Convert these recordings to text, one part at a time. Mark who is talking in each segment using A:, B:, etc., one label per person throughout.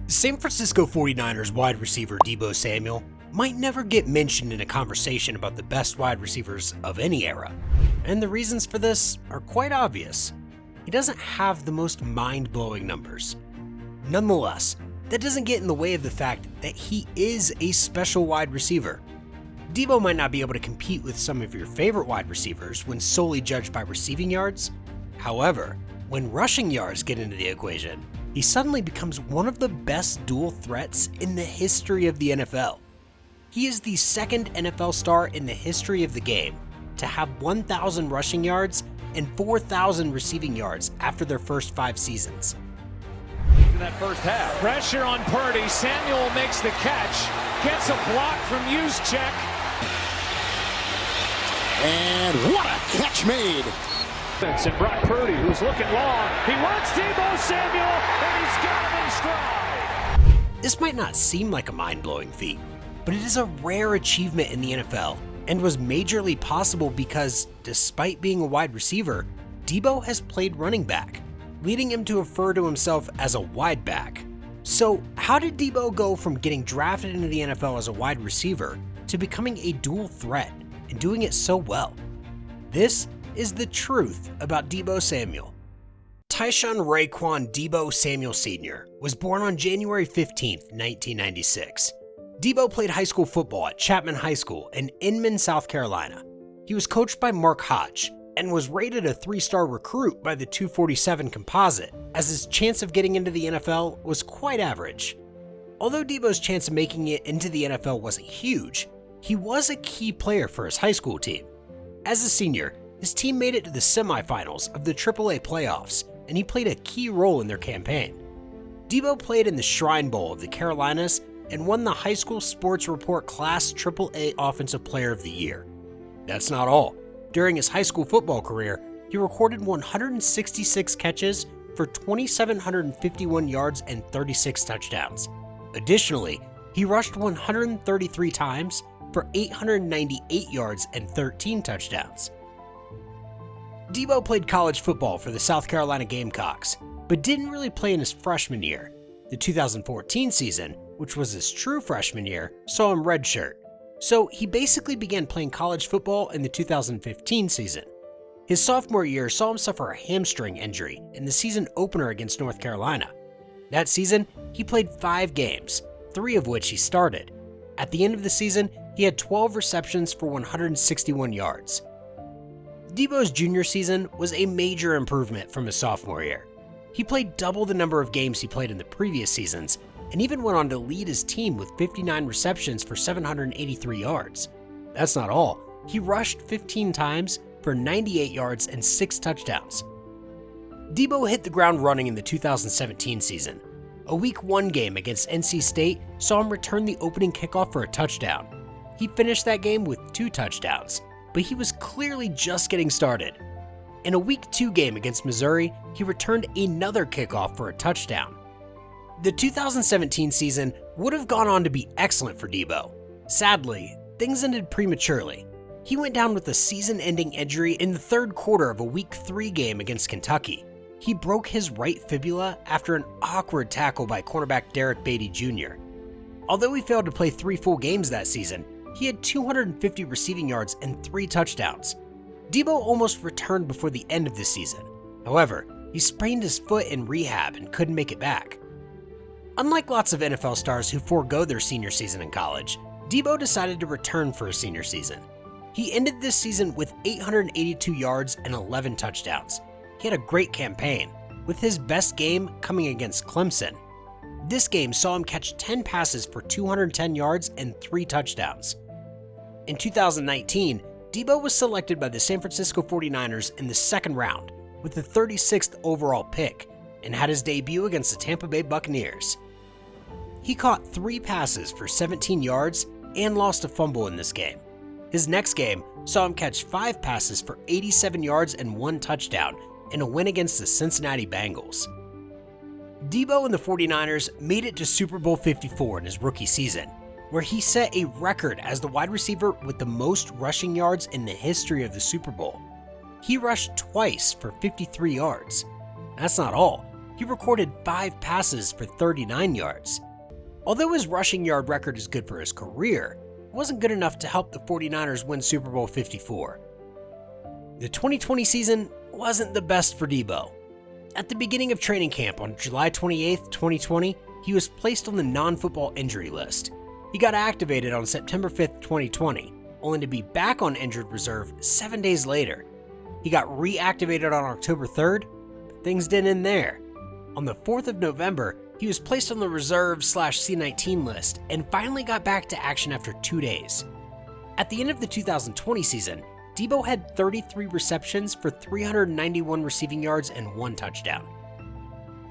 A: San Francisco 49ers wide receiver Deebo Samuel might never get mentioned in a conversation about the best wide receivers of any era, and the reasons for this are quite obvious. He doesn't have the most mind-blowing numbers. Nonetheless, that doesn't get in the way of the fact that he is a special wide receiver. Deebo might not be able to compete with some of your favorite wide receivers when solely judged by receiving yards. However, when rushing yards get into the equation, he suddenly becomes one of the best dual threats in the history of the NFL. He is the second NFL star in the history of the game to have 1,000 rushing yards and 4,000 receiving yards after their first 5 seasons.
B: In that first half. Pressure on Purdy. Samuel makes the catch. Gets a block from Juszczyk.
C: And what a catch made.
B: And Brock Purdy, who's looking long. He wants Deebo Samuel, and he's got him in stride.
A: This might not seem like a mind-blowing feat, but it is a rare achievement in the NFL and was majorly possible because, despite being a wide receiver, Deebo has played running back, leading him to refer to himself as a wide back. So how did Deebo go from getting drafted into the NFL as a wide receiver to becoming a dual threat and doing it so well? This is the truth about Deebo Samuel. Tyshawn Raekwon Deebo Samuel Sr. was born on January 15, 1996. Deebo played high school football at Chapman High School in Inman, South Carolina. He was coached by Mark Hodge and was rated a 3-star recruit by the 247 composite, as his chance of getting into the NFL was quite average. Although Deebo's chance of making it into the NFL wasn't huge, he was a key player for his high school team. As a senior, his team made it to the semifinals of the AAA playoffs, and he played a key role in their campaign. Deebo played in the Shrine Bowl of the Carolinas and won the High School Sports Report Class AAA Offensive Player of the Year. That's not all. During his high school football career, he recorded 166 catches for 2,751 yards and 36 touchdowns. Additionally, he rushed 133 times for 898 yards and 13 touchdowns. Deebo played college football for the South Carolina Gamecocks, but didn't really play in his freshman year. The 2014 season, which was his true freshman year, saw him redshirt. So he basically began playing college football in the 2015 season. His sophomore year saw him suffer a hamstring injury in the season opener against North Carolina. That season, he played 5 games, 3 of which he started. At the end of the season, he had 12 receptions for 161 yards. Deebo's junior season was a major improvement from his sophomore year. He played double the number of games he played in the previous seasons, and even went on to lead his team with 59 receptions for 783 yards. That's not all. He rushed 15 times for 98 yards and 6 touchdowns. Deebo hit the ground running in the 2017 season. A Week 1 game against NC State saw him return the opening kickoff for a touchdown. He finished that game with 2 touchdowns, but he was clearly just getting started. In a Week 2 game against Missouri, he returned another kickoff for a touchdown. The 2017 season would have gone on to be excellent for Deebo. Sadly, things ended prematurely. He went down with a season-ending injury in the 3rd quarter of a Week 3 game against Kentucky. He broke his right fibula after an awkward tackle by cornerback Derek Beatty Jr. Although he failed to play 3 full games that season, he had 250 receiving yards and 3 touchdowns. Deebo almost returned before the end of the season. However, he sprained his foot in rehab and couldn't make it back. Unlike lots of NFL stars who forego their senior season in college, Deebo decided to return for his senior season. He ended this season with 882 yards and 11 touchdowns. He had a great campaign, with his best game coming against Clemson. This game saw him catch 10 passes for 210 yards and 3 touchdowns. In 2019, Deebo was selected by the San Francisco 49ers in the 2nd round with the 36th overall pick and had his debut against the Tampa Bay Buccaneers. He caught 3 passes for 17 yards and lost a fumble in this game. His next game saw him catch 5 passes for 87 yards and 1 touchdown in a win against the Cincinnati Bengals. Deebo and the 49ers made it to Super Bowl 54 in his rookie season, where he set a record as the wide receiver with the most rushing yards in the history of the Super Bowl. He rushed twice for 53 yards. That's not all. he recorded 5 passes for 39 yards. Although his rushing yard record is good for his career, it wasn't good enough to help the 49ers win Super Bowl 54. The 2020 season wasn't the best for Deebo. At the beginning of training camp on July 28, 2020, he was placed on the non-football injury list. He got activated on September 5, 2020, only to be back on injured reserve 7 days later. He got reactivated on October 3rd, but things didn't end there. On the 4th of November, he was placed on the reserve/C19 list and finally got back to action after 2 days. At the end of the 2020 season, Deebo had 33 receptions for 391 receiving yards and 1 touchdown.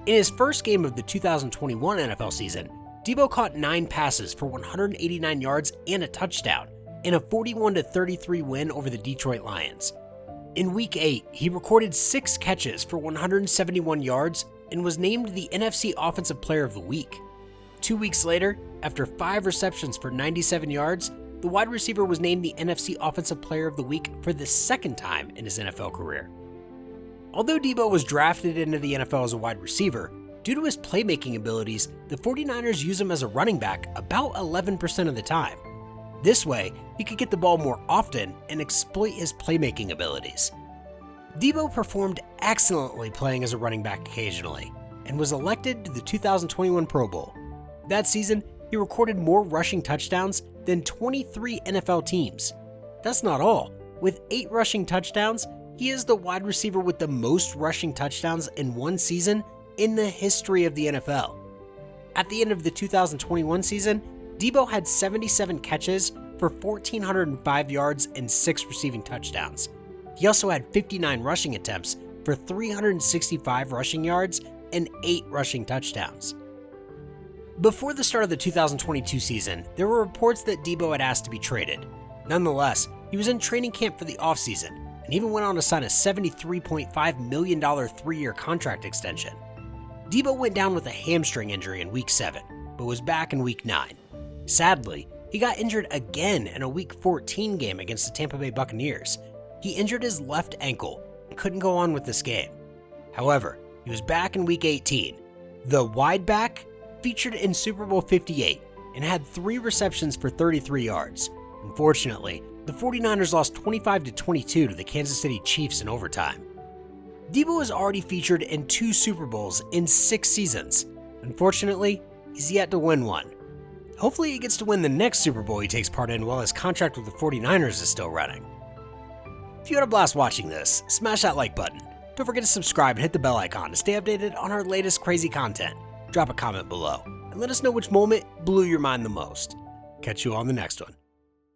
A: In his first game of the 2021 NFL season, Deebo caught 9 passes for 189 yards and a touchdown in a 41-33 win over the Detroit Lions. In Week 8, he recorded 6 catches for 171 yards and was named the NFC Offensive Player of the Week. 2 weeks later, after 5 receptions for 97 yards, the wide receiver was named the NFC Offensive Player of the Week for the second time in his NFL career. Although Deebo was drafted into the NFL as a wide receiver, due to his playmaking abilities, the 49ers use him as a running back about 11% of the time. This way, he could get the ball more often and exploit his playmaking abilities. Deebo performed excellently playing as a running back occasionally, and was elected to the 2021 Pro Bowl. That season, he recorded more rushing touchdowns than 23 NFL teams. That's not all. With 8 rushing touchdowns, he is the wide receiver with the most rushing touchdowns in one season in the history of the NFL. At the end of the 2021 season, Deebo had 77 catches for 1,405 yards and 6 receiving touchdowns. He also had 59 rushing attempts for 365 rushing yards and 8 rushing touchdowns. Before the start of the 2022 season, there were reports that Deebo had asked to be traded. Nonetheless, he was in training camp for the offseason and even went on to sign a $73.5 million 3-year contract extension. Deebo went down with a hamstring injury in Week 7, but was back in Week 9. Sadly, he got injured again in a Week 14 game against the Tampa Bay Buccaneers. He injured his left ankle and couldn't go on with this game. However, he was back in Week 18. The wide back featured in Super Bowl 58 and had 3 receptions for 33 yards. Unfortunately, the 49ers lost 25-22 to the Kansas City Chiefs in overtime. Deebo has already featured in 2 Super Bowls in 6 seasons. Unfortunately, he's yet to win one. Hopefully he gets to win the next Super Bowl he takes part in while his contract with the 49ers is still running. If you had a blast watching this, smash that like button. Don't forget to subscribe and hit the bell icon to stay updated on our latest crazy content. Drop a comment below and let us know which moment blew your mind the most. Catch you on the next one.